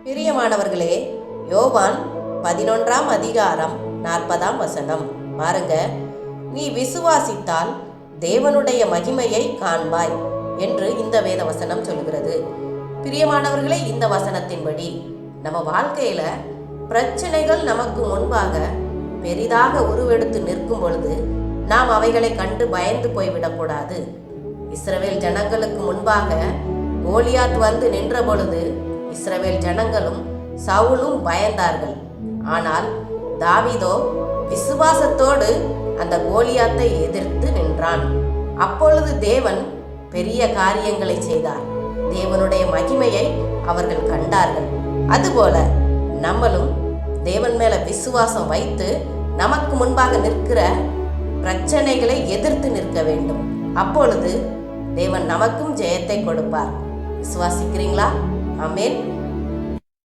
பிரியமானவர்களே, யோவான் 11ஆம் அதிகாரம் 40ஆம் வசனம் பாருங்க. நீ விசுவாசித்தால் தேவனுடைய மகிமையை காண்பாய் என்று இந்த வேத வசனம் சொல்கிறது. பிரியமானவர்களே, இந்த வசனத்தின்படி நம்ம வாழ்க்கையில பிரச்சனைகள் நமக்கு முன்பாக பெரிதாக உருவெடுத்து நிற்கும் பொழுது நாம் அவைகளை கண்டு பயந்து போய்விடக்கூடாது. இஸ்ரவேல் ஜனங்களுக்கு முன்பாக கோலியாத் வந்து நின்ற பொழுது இஸ்ரவேல் ஜனங்களும் சவுலும் பயந்தார்கள். ஆனால் தாவீதோ விசுவாசத்தோடு அந்த கோலியாத்தை எதிர்த்து நின்றான். அப்பொழுது தேவன் பெரிய காரியங்களை செய்தார். தேவனுடைய மகிமையை அவர்கள் கண்டார்கள். அதுபோல நம்மளும் தேவன் மேல விசுவாசம் வைத்து நமக்கு முன்பாக நிற்கிற பிரச்சனைகளை எதிர்த்து நிற்க வேண்டும். அப்பொழுது தேவன் நமக்கும் ஜெயத்தை கொடுப்பார். விசுவாசிக்கிறீங்களா? ஆமென்.